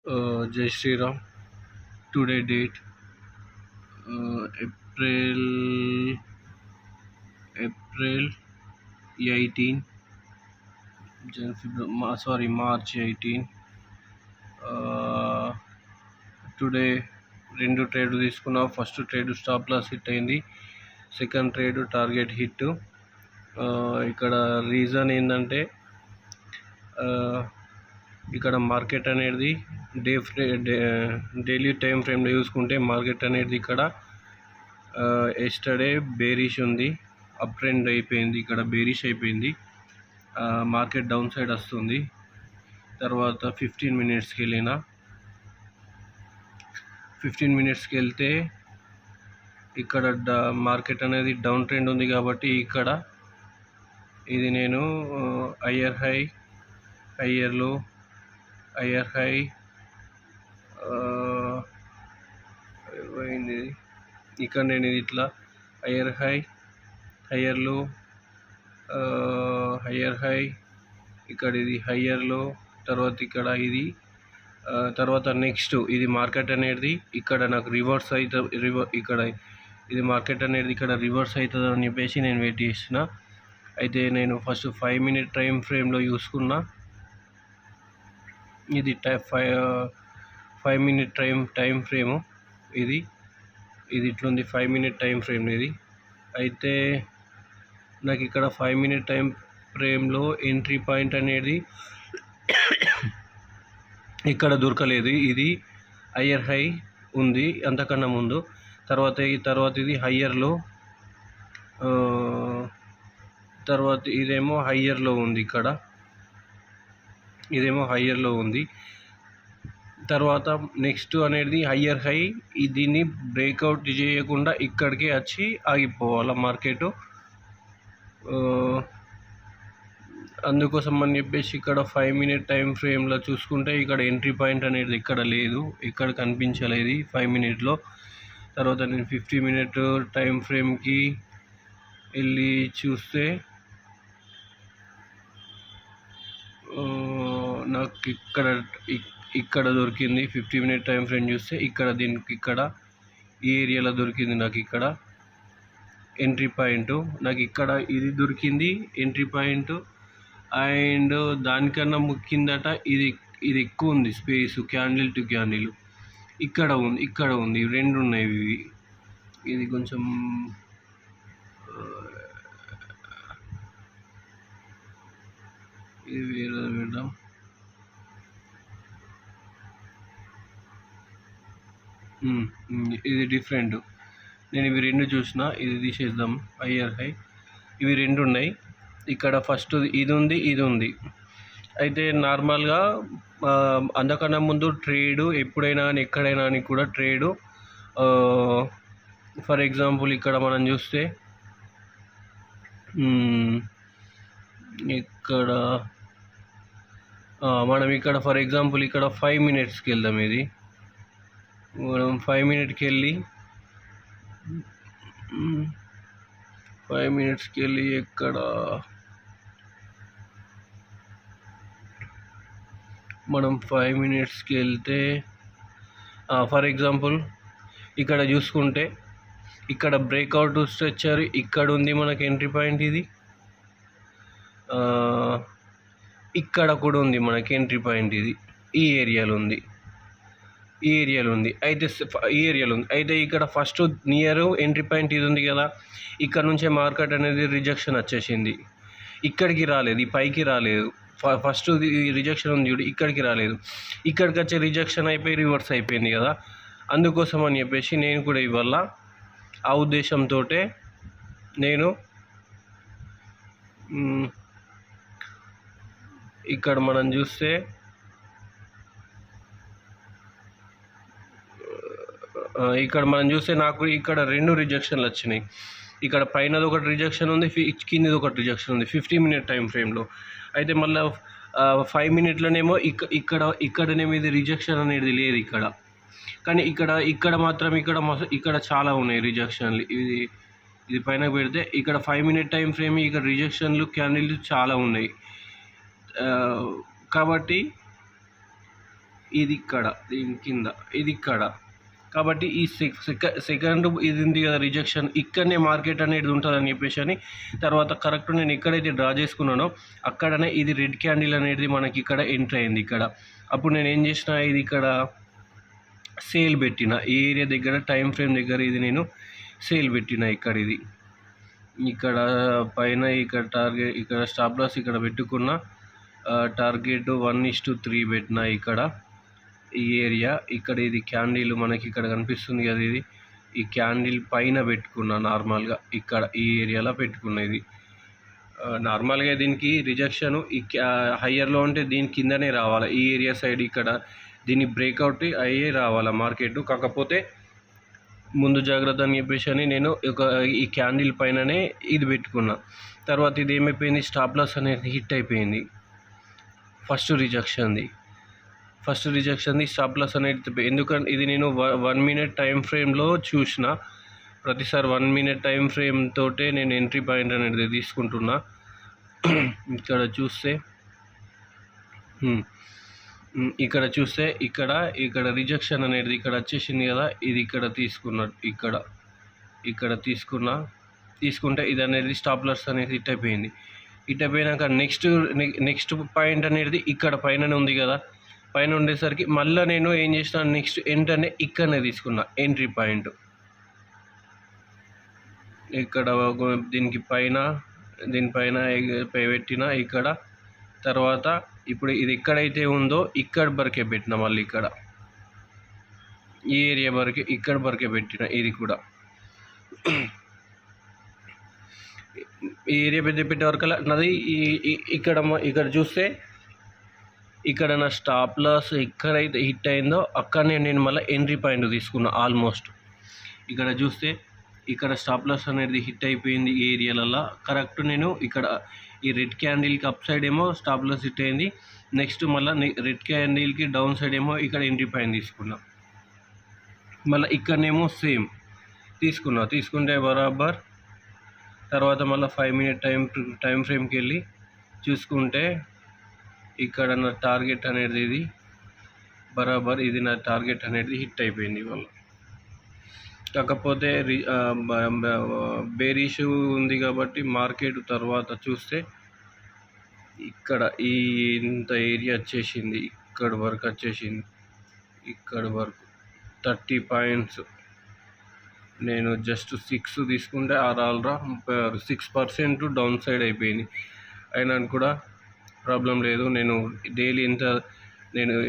Jai Shri Ram. Today date April 18, March 18. Today రెండు trade తీసుకున్నా. First trade stop loss hit అయింది, second trade target hit. ఇక్కడ reason ఏంటంటే ఇక్కడ market అనేది డైలీ టైం ఫ్రేమ్లో చూసుకుంటే మార్కెట్ అనేది ఇక్కడ ఎస్టర్డే బేరిష్ ఉంది, అప్ ట్రెండ్ అయిపోయింది, ఇక్కడ బేరిష్ అయిపోయింది, మార్కెట్ డౌన్ సైడ్ వస్తుంది. తర్వాత 15 మినిట్స్కి వెళ్తే ఇక్కడ మార్కెట్ అనేది డౌన్ ట్రెండ్ ఉంది కాబట్టి ఇక్కడ ఇది నేను హయ్యర్ హై అయింది. ఇక్కడ నేను ఇది ఇట్లా హయ్యర్ హై, ఇక్కడ ఇది హయ్యర్ లో, తర్వాత ఇక్కడ ఇది, తర్వాత నెక్స్ట్ ఇది మార్కెట్ అనేది ఇక్కడ నాకు రివర్స్ అవుతుంది, ఇక్కడ ఇది మార్కెట్ అనేది ఇక్కడ రివర్స్ అవుతుంది అని చెప్పేసి నేను వెయిట్ చేసిన. అయితే నేను ఫస్ట్ 5 minute టైం ఫ్రేమ్లో చూసుకున్నా. ఇది 5 minute టైం ఫ్రేము, ఇది ఇట్లుంది 5 minute టైం ఫ్రేమ్ ఇది. అయితే నాకు ఇక్కడ 5 minute టైం ఫ్రేమ్లో ఎంట్రీ పాయింట్ అనేది ఇక్కడ దొరకలేదు. ఇది హయ్యర్ హై ఉంది అంతకన్నా ముందు, తర్వాత ఇది హయ్యర్లో, తర్వాత ఇదేమో హయ్యర్లో ఉంది, ఇక్కడ ఇదేమో హయ్యర్లో ఉంది. తర్వాత నెక్స్ట్ అనేది హయ్యర్ హై, దీన్ని బ్రేక్అవుట్ చేయకుండా ఇక్కడికి వచ్చి ఆగిపోవాలి మార్కెట్. అందుకోసం అని చెప్పేసి ఇక్కడ 5 minute టైం ఫ్రేమ్లో చూసుకుంటే ఇక్కడ ఎంట్రీ పాయింట్ అనేది ఇక్కడ లేదు, ఇక్కడ కనిపించలేదు 5 minute. తర్వాత నేను 50 minute టైం ఫ్రేమ్కి వెళ్ళి చూస్తే నాకు ఇక్కడ దొరికింది. 50 minute టైం ఫ్రేమ్ చూస్తే ఇక్కడ ఈ ఏరియాలో దొరికింది నాకు ఇక్కడ ఎంట్రీ పాయింట్. నాకు ఇక్కడ ఇది దొరికింది ఎంట్రీ పాయింట్. అండ్ దానికన్నా ముఖ్యందట ఇది ఎక్కువ ఉంది స్పేస్, క్యాండిల్ టు క్యాండిల్ ఇక్కడ ఉంది, రెండు ఉన్నాయి ఇవి. ఇది కొంచెం ఇది వేరే పెడదాం. ఇది డిఫరెంట్. నేను ఇవి రెండు చూసిన, ఇది తీసేద్దాం. హయ్యర్ హై ఇవి రెండు ఉన్నాయి. ఇక్కడ ఫస్ట్ ఇది ఉంది. అయితే నార్మల్గా అంతకన్నా ముందు ట్రేడు ఎప్పుడైనా అని ఎక్కడైనా అని కూడా ట్రేడు, ఫర్ ఎగ్జాంపుల్ ఇక్కడ మనం చూస్తే ఇక్కడ ఫర్ ఎగ్జాంపుల్ ఇక్కడ 5 minutesకి వెళ్దాం. ఇది మనం 5 minutesకి వెళ్ళి ఎక్కడ మనం 5 minutesకి వెళ్తే ఫర్ ఎగ్జాంపుల్ ఇక్కడ చూసుకుంటే ఇక్కడ బ్రేక్అవుట్ స్ట్రక్చర్ ఇక్కడ ఉంది మనకి ఎంట్రీ పాయింట్. ఇది ఇక్కడ కూడా ఉంది మనకి ఎంట్రీ పాయింట్. ఇది ఈ ఏరియాలో ఉంది. అయితే ఇక్కడ ఫస్ట్ నియర్ ఎంట్రీ పాయింట్ ఇది ఉంది కదా, ఇక్కడ నుంచే మార్కెట్ అనేది రిజెక్షన్ వచ్చేసింది, ఇక్కడికి రాలేదు, ఈ పైకి రాలేదు. ఫస్ట్ రిజెక్షన్ ఉంది చూడు, ఇక్కడికి రాలేదు, ఇక్కడికి వచ్చే రిజెక్షన్ అయిపోయి రివర్స్ అయిపోయింది కదా. అందుకోసం అని చెప్పేసి నేను కూడా ఇవాళ ఆ ఉద్దేశంతో నేను ఇక్కడ మనం చూస్తే నాకు ఇక్కడ రెండు రిజెక్షన్లు వచ్చినాయి. ఇక్కడ పైనది ఒకటి రిజెక్షన్ ఉంది, కిందది ఒకటి రిజెక్షన్ ఉంది 50 minute టైం ఫ్రేమ్లో. అయితే మళ్ళీ 5 minutesలోనేమో ఇక్కడనేమో ఇది రిజెక్షన్ అనేది లేదు ఇక్కడ, కానీ ఇక్కడ మాత్రం ఇక్కడ చాలా ఉన్నాయి రిజెక్షన్లు. ఇది పైన పెడితే ఇక్కడ 5 minute టైం ఫ్రేమ్ ఇక్కడ రిజెక్షన్లు క్యాండిల్స్ చాలా ఉన్నాయి. కాబట్టి ఇది ఇక్కడ, దీని కింద ఇది ఇక్కడ. కాబట్టి ఈ సెకండ్ ఇది ఉంది కదా రిజెక్షన్, ఇక్కడనే మార్కెట్ అనేది ఉంటుందని చెప్పేసి అని తర్వాత కరెక్ట్ నేను ఎక్కడైతే డ్రా చేసుకున్నానో అక్కడనే ఇది రెడ్ క్యాండిల్ అనేది మనకి ఇక్కడ ఎంటర్ అయింది ఇక్కడ. అప్పుడు నేను ఏం చేసిన, ఇది ఇక్కడ సేల్ పెట్టిన, ఈ ఏరియా దగ్గర టైం ఫ్రేమ్ దగ్గర ఇది నేను సేల్ పెట్టిన. ఇక్కడ ఇది ఇక్కడ పైన ఇక్కడ టార్గెట్, ఇక్కడ స్టాప్ లాస్ ఇక్కడ పెట్టుకున్న, టార్గెట్ 1:3 పెట్టిన ఇక్కడ ఈ ఏరియా. ఇక్కడ ఇది క్యాండిల్ మనకి ఇక్కడ కనిపిస్తుంది కదా, ఇది ఈ క్యాండిల్ పైన పెట్టుకున్నా నార్మల్గా, ఇక్కడ ఈ ఏరియాలో పెట్టుకున్నా. ఇది నార్మల్గా దీనికి రిజెక్షన్ ఈ హయ్యర్లో ఉంటే దీని కిందనే రావాలి, ఈ ఏరియా సైడ్ ఇక్కడ దీన్ని బ్రేక్అవుట్ అయ్యే రావాలి మార్కెట్. కాకపోతే ముందు జాగ్రత్త అని చెప్పేసి అని నేను ఈ క్యాండిల్ పైననే ఇది పెట్టుకున్నా. తర్వాత ఇది ఏమైపోయింది, స్టాప్ లాస్ అనేది హిట్ అయిపోయింది. ఫస్ట్ రిజెక్షన్ది స్టాప్ లాస్ అనేది, ఎందుకంటే ఇది నేను 1 minute టైం ఫ్రేమ్లో చూసిన. ప్రతిసారి 1 minute టైం ఫ్రేమ్ తోటే నేను ఎంట్రీ పాయింట్ అనేది తీసుకుంటున్నా. ఇక్కడ చూస్తే ఇక్కడ రిజెక్షన్ అనేది ఇక్కడ వచ్చేసింది కదా, ఇది ఇక్కడ తీసుకుంటే ఇది అనేది స్టాప్ లాస్ అనేది హిట్ అయిపోయింది. హిట్ అయిపోయినాక నెక్స్ట్ పాయింట్ అనేది ఇక్కడ పైననే ఉంది కదా, పైన ఉండేసరికి మళ్ళీ నేను ఏం చేసిన, నెక్స్ట్ వెంటనే ఇక్కడనే తీసుకున్నా ఎంట్రీ పాయింట్. ఇక్కడ దీనిపైన పెట్టిన ఇక్కడ. తర్వాత ఇప్పుడు ఇది ఎక్కడైతే ఉందో ఇక్కడ వరకే పెట్టిన, మళ్ళీ ఇక్కడ ఈ ఏరియా వరకే ఇక్కడ వరకే పెట్టిన. ఇది కూడా ఈ ఏరియా పెట్టే వరకల్లా నాది ఇక్కడ చూస్తే ఇక్కడ నా స్టాప్ లాస్ ఎక్కడైతే హిట్ అయిందో అక్కడనే నేను మళ్ళీ ఎంట్రీ పాయింట్ తీసుకున్నా. ఆల్మోస్ట్ ఇక్కడ చూస్తే ఇక్కడ స్టాప్ లాస్ అనేది హిట్ అయిపోయింది ఈ ఏరియాలలో. కరెక్ట్ నేను ఇక్కడ ఈ రెడ్ క్యాండిల్కి అప్ సైడ్ ఏమో స్టాప్ లాస్ హిట్ అయింది, నెక్స్ట్ మళ్ళీ రెడ్ క్యాండిల్కి డౌన్ సైడ్ ఏమో ఇక్కడ ఎంట్రీ పాయింట్ తీసుకున్నా. మళ్ళీ ఇక్కడనేమో సేమ్ తీసుకుంటే బరాబర్. తర్వాత మళ్ళీ 5 minute టైం ఫ్రేమ్కి వెళ్ళి చూసుకుంటే ఇక్కడ నా టార్గెట్ అనేది ఇది బరాబర్, ఇది నా టార్గెట్ అనేది హిట్ అయిపోయింది ఇవాళ. కాకపోతే బేరిష్ ఉంది కాబట్టి మార్కెట్ తర్వాత చూస్తే ఇక్కడ ఇంత ఏరియా వచ్చేసింది, ఇక్కడ వరకు 30 points. నేను జస్ట్ 6 తీసుకుంటే 6% డౌన్ సైడ్ అయిపోయింది. అయినా కూడా ప్రాబ్లం లేదు, నేను డైలీ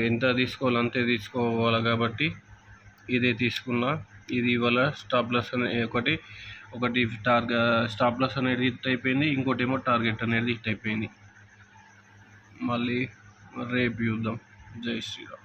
ఎంత తీసుకోవాలి అంతే తీసుకోవాలి కాబట్టి ఇదే తీసుకున్నా. ఇది ఇవాళ స్టాప్ లాస్ ఒకటి స్టాప్ లాస్ అనేది హిట్ అయిపోయింది, ఇంకోటి ఏమో టార్గెట్ అనేది హిట్ అయిపోయింది. మళ్ళీ రేపు చూద్దాం. జై శ్రీరామ్.